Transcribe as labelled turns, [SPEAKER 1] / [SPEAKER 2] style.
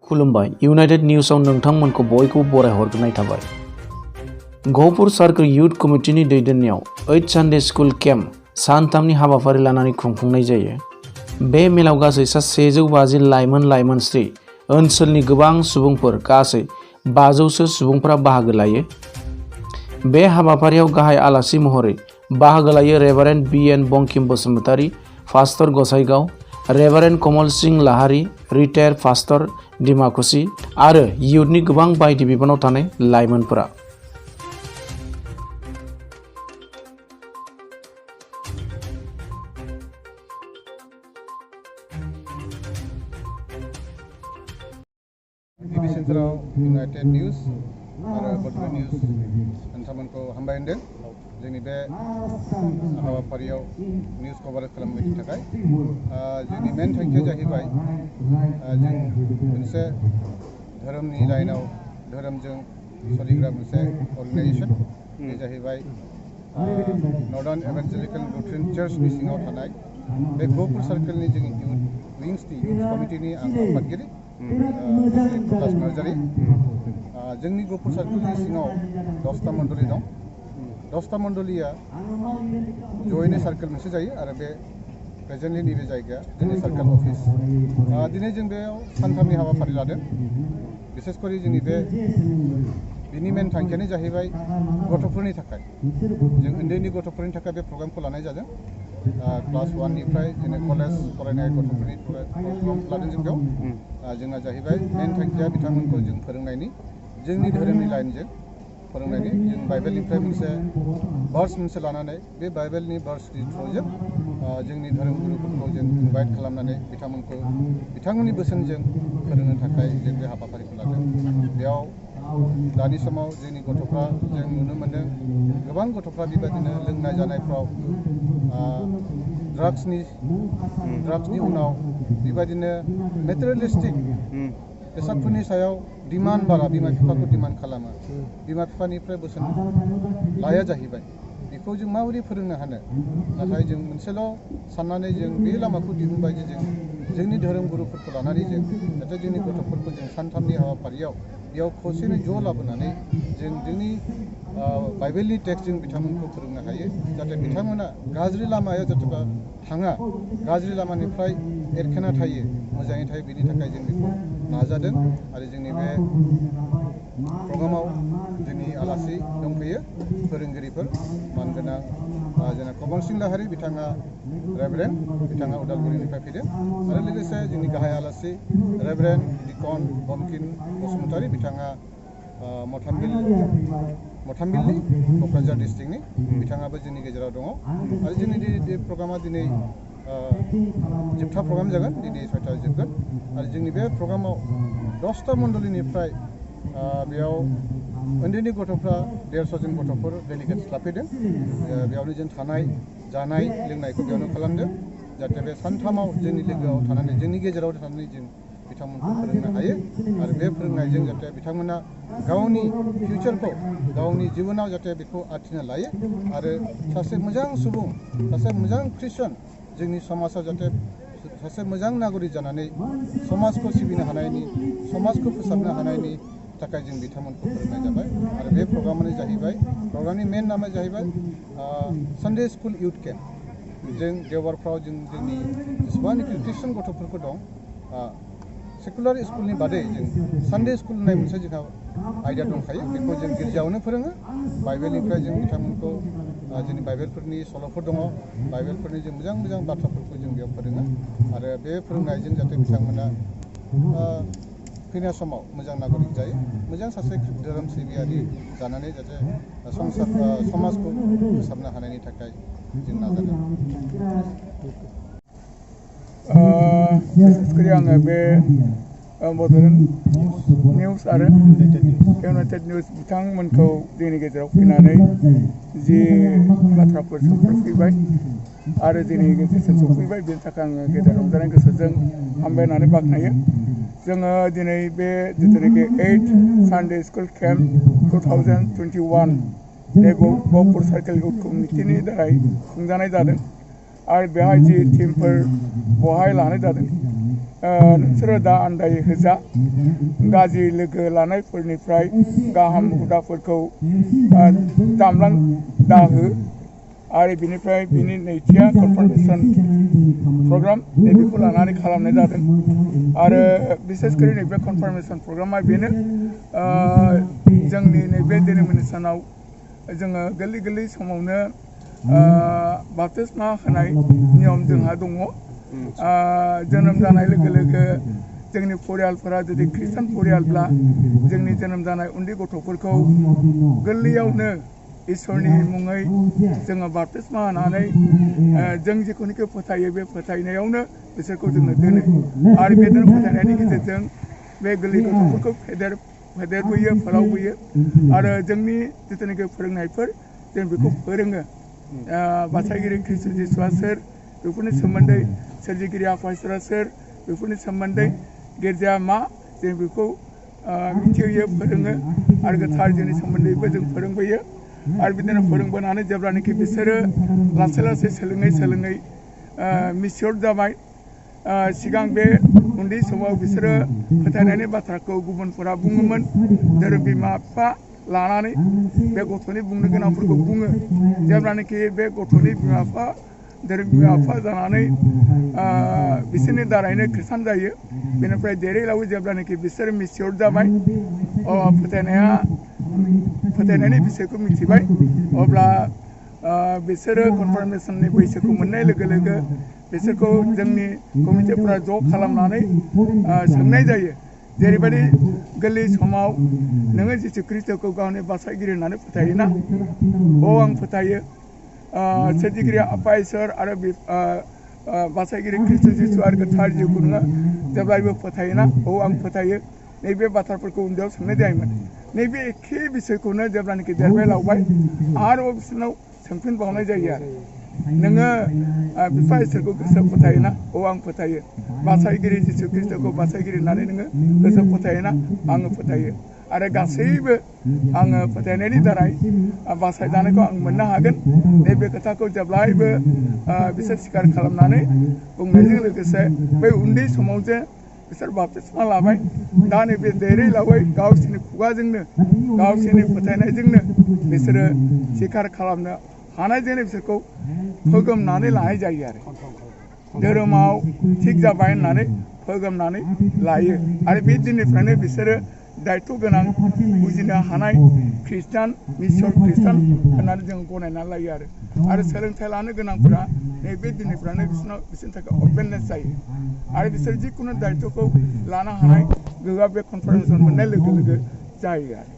[SPEAKER 1] खुलुमबाय इउनाइटेड निउसाव नोंथांमोनखौ बयखौबो बरायहरग्रोनाय थाबाय। गहपुर सार्कल युथ कमिटिनि दैदेननायाव 8 सानडे स्कुल केम्प सानथामनि हाबाफारि लानानै खुंफुंनाय जायो। बे मेलाव गासै 150 लाइमोन-लाइमोनस्रि ओनसोलनि गोबां सुबुंफोर गासै 500सो सुबुंफोरा बाहागो लायो। बे हाबाफारियाव गाहाय आलासि महरै बाहागो लायो रेभारेन्ड बि.एन. बंकिम बसुमतारी, पास्टर गसाइगाव, रेभारेन्ड कमल सिंह लाहारी, रिटायार्ड पास्टर डिमाकुसि आरो इयुथनि गोबां बायदि बिबानाव थानाय लाइमोनफोरा।
[SPEAKER 2] गिबि सेन्टाराव इउनाइटेड निउस आरो बड'लेण्ड निउस नोंथांमोनखौ हामबाय होनदों जोंनि बे हाबाफारियाव निउस कभारेज खालामनायनि थाखाय। जोंनि मेन थांखिया जाहैबाय जों मोनसे धोरोमनि लाइनाव धोरोमजों सोलिग्रा मोनसे अर्गेनाइजेसन बे जाहैबाय नर्दार्न एभान्जेलिकेल लुथेरान चार्चनि सिङाव थानाय बे गहपुर सार्कलनि जोंनि इउथ विंसनि इउथ कमिटिनि आं आफादगिरि प्रकाश नार्जारी। जोंनि गहपुर सार्कलनि सिङाव 10टा मण्डली दं। 10टा मण्डलीया जयैनो सार्कल मोनसे जायो आरो बे प्रेजेन्टलि नैबे जायगाया जोंनि सार्कल अफिस। दिनै जों बेयाव सानथामनि हाबाफारि लादों। बिसेसकरि जोंनि बिनि मेन थांखियानो जाहैबाय गथ'फोरनि थाखाय। जों उन्दै गथ'फोरनि थाखाय बे प्रग्रामखौ लानाय जादों। क्लास 1 निफ्राय जोंनि कलेज फरायनाय गथ'फोरनि प्रग्राम लादों जों बेयाव। जोंना जाहैबाय मेन थांखिया बिथांमोनखौ जों फोरोंनायनि जोंनि धोरोमनि लाइनजों फोरोंनायनि जों बाइबेलनिफ्राय मोनसे भार्स मोनसे लानानै बे बाइबेलनि भार्सनि थ्रुजों जोंनि धोरोमगुरुफोरखौ जों इनभाइट खालामनानै बिथांमोननि बोसोनजों फोरोंनो थाखाय जों बे हाबाफारिखौ लादों। बेयाव दानि समाव जोंनि गथ'फ्रा जों नुनो मोन्दों गोबां गथ'फ्रा बेबायदिनो लोंनाय जानायफ्राव ड्राग्सनि उनाव बेबायदिनो मेटेरियलिस्टिक बेसादफोरनि सायाव डिमान्ड बारा बिमा बिफाखौ डिमान्ड खालामो। बिमा बिफानिफ्राय बोसोन लाया जाहैबाय। बेखौ जों माबोरै फोरोंनो हानो? नाथाय जों मोनसेल' साननानै जों बे लामाखौ दिहुनबाय जे जों जोंनि धोरोमगुरुफोरखौ लानानै जों जाहाथे जोंनि गथ'फोरखौ जों सानथामनि हाबाफारियाव बेयाव खौसेनो ज' लाबोनानै जों जोंनि बाइबेलनि टेक्सटजों बिथांमोनखौ फोरोंनो हायो। जाहाथे बिथांमोना गाज्रि लामायाव जाहाथे थाङा, गाज्रि लामानिफ्राय एरखेना थायो, मोजाङै थायो, बेनि थाखाय जों बेखौ नाजादों। आरो जोंनि बे प्रग्रामाव जोंनि आलासि दंफैयो फोरोंगिरिफोर मानगोनां जोंना कमल सिंह लाहारी बिथाङा रेभारेन्ड, बिथाङा उदालगुरिनिफ्राय फैदों। आरो लोगोसे जोंनि गाहाय आलासि रेभारेन्ड डिकन बंकिम बसुमतारी बिथाङा मथामबिलनि क'क्राझार डिस्ट्रिक्टनि बिथाङाबो जोंनि गेजेराव दङ। आरो जोंनि बे प्रग्रामा दिनै जोबथा प्रग्राम जागोन, दिनै 6टायाव जोबगोन। आरो जोंनि बे प्रग्रामाव 10टा मण्डलीनिफ्राय बेयाव उन्दैनि गथ'फ्रा 150 जन गथ'फोर डेलिगेट्स लाफैदों। बेयावनो जों थानाय जानाय लोंनायखौ बेयावनो खालामदों जाहाथे बे सानथामाव जोंनि लोगोआव थानानै जोंनि गेजेराव थानानै जों बिथांमोनखौ फोरोंनो हायो। आरो बे फोरोंनायजों जाहाथे बिथांमोना गावनि फिउचारखौ गावनि जिबनाव जाहाथे बेखौ आखिना लायो आरो सासे मोजां सुबुं, सासे मोजां ख्रिस्टियान जोंनि समाजाव जाहाथे सासे मोजां नागरिक जानानै समाजखौ सिबिनो हानायनि, समाजखौ फोसाबनो हानायनि थाखाय जों बिथांमोनखौ फोरोंनाय जाबाय। आरो बे प्रग्रामानो जाहैबाय, प्रग्रामनि मेन नामा जाहैबाय सानडे स्कुल इउथ केम्प। जों देवबारफ्राव जोंनि जेसेबांनाखि ख्रिस्टियान गथ'फोरखौ दं, सेकुलार स्कुलनि बादै जों सानडे स्कुल होननाय मोनसे जोंहा आयदा दंखायो। बेखौ जों गिर्जायावनो फोरोङो। बाइबेलनिफ्राय जों बिथांमोनखौ जोंनि बाइबेलफोरनि सल'फोर दङ, बाइबेलफोरनि जों मोजां मोजां बाथ्राफोरखौ जों बेयाव फोरोङो। आरो बे फोरोंनायजों जाहाथे बिथांमोना फैनाय समाव मोजां नागरिक जायो, मोजां सासे धोरोम सिबियारि जानानै जाहाथे समाजखौ फोसाबनो हानायनि थाखाय जों नाजादों।
[SPEAKER 3] बिसेसकरि आङो बे बड'लेण्ड निउस आरो इउनाइटेड निउस बिथांमोनखौ जोंनि गेजेराव फैनानै जि बाथ्राफोर सफैबाय आरो जोंनि गेजेरसिम सफैबाय, बेनि थाखाय आङो गेदेर रंजानाय गोसोजों हामबाय होननानै बाख्नायो। जोङो दिनै बे जिथुनाखि 8 सानडे स्कुल केम्प 2021 बे गहपुर सार्केल इउथ कमिटिनि दारै खुंजानाय जादों आरो बेहाय जि टिमफोर बहाय लानाय जादों नोंसोरो दा आन्दायै होजा गाज्रि लोगो लानायफोरनिफ्राय गाहाम हुदाफोरखौ जामलां दाहो आरो बिनिफ्राय बिनि नैथिया कनफार्मेशन प्रग्राम नैबेखौ लानानै खालामनाय जादों आरो बिसेसकरि नैबे कनफार्मेशन प्रग्रामा बेनो जोंनि नैबे डिनोमिनेसनाव जोङो गोरलै समावनो बाप्तिस्मा होनाय नियम जोंहा दङ जोनोम जानाय लोगो लोगो जोंनि फरियालफोरा जुदि ख्रिस्टान फरियालब्ला जोंनि जोनोम जानाय उन्दै गथ'फोरखौ गोरलैयावनो इसोरनि मुङै जोङो बाप्तिस्मा होनानै जों जेखौनोखि फोथायो बे फोथायनायावनो बिसोरखौ जोङो दोनो आरो बे फोथायनायनि गेजेरजों बे गोरलै गथ'फोरखौ फेदेरबोयो फोलावबोयो आरो जोंनि जिथुनाखि फोरोंनायफोर जों बेखौ फोरोङो बासायगिरि ख्रिस्ट जिसुआ सोर बेफोरनि सोमोन्दै सोरजिगिरि आफा इसोरा सोर बेफोरनि सोमोन्दै गिर्जाया मा जों बेखौ मिथिहोयो फोरोङो आरो गोथार जिउनि सोमोन्दैबो जों फोरोंबोयो आरो बिदिनो फोरोंबोनानै जेब्लानाखि बिसोरो लासै लासै सोलोङै मिसियर जाबाय सिगां बे उन्दै समाव बिसोरो फोथायनायनि बाथ्राखौ गुबुनफोरा बुङोमोन धोरोम बिमा बिफा लानानै बे गथ'नि बुंनो गोनांफोरखौ बुङो जेब्लानाखि बे गथ'नि बिमा बिफा धोरोम बिमा बिफा जानानै बिसोरनि दारैनो ख्रिस्टान जायो बेनिफ्राय देरै लावै जेब्लानाखि बिसोर मिसियर जाबाय फोथायनायनि बिसयखौ मिथिबाय अब्ला बिसोरो कनफार्मेशननि बैसोखौ मोननाय लोगो लोगो बिसोरखौ जोंनि कमिटिफोरा ज' खालामनानै सोंनाय जायो जेरैबायदि गोरलै समाव नोङो जिसु ख्रिस्टखौ गावनि बासायगिरि होननानै फोथायोना आं फोथायो सोरजिगिरि आफा इसोर आरो बासायगिरि ख्रिस्ट जिसु आरो गोथार जिउखौ नोङो जेब्लायबो फोथायोना आं फोथायो नैबे बाथ्राफोरखौ उन्दैयाव सोंनाय जायोमोन नैबे एखे बिसयखौनो जेब्लानाखि देरबाय लावबाय आरोबाव बिसोरनाव सोंफिनबावनाय जायो आरो नोङो बिफा इसोरखौ गोसो फोथायोना आं फोथायो बासायगिरि जिसु ख्रिस्टखौ बासायगिरि होननानै नोङो गोसो फोथायोना आङो फोथायो आरो गासैबो आङो फोथायनायनि दारै बासायजानायखौ आं मोननो हागोन नैबे खोथाखौ जेब्लायबो बिसोर स्वीकार खालामनानै बुंनायजों लोगोसे बै उन्दै समाव जे बिसोर बाप्तिस्मा लाबाय दा नैबे देरै लावै गावसोरनि खुगाजोंनो गावसोरनि फोथायनायजोंनो बिसोरो स्वीकार खालामनो हानायजोंनो बिसोरखौ फोगोमनानै लानाय जायो आरो धोरोमाव थिग जाबाय होननानै फोगोमनानै लायो आरो बे दिननिफ्रायनो बिसोरो दायथ' गोनां बुजिनो हानाय ख्रिस्टान मिसर ख्रिस्टान होननानै जों गनायनानै लायो आरो सोलोंथाइ लानो गोनांफोरा नैबे दिननिफ्रायनो बिसोरनि थाखाय अपेननेस जायो आरो बिसोर जिखुनु दायथ'खौ लानो हानाय गोहोआ बे कनफार्मेशन मोननाय लोगो लोगो जायो आरो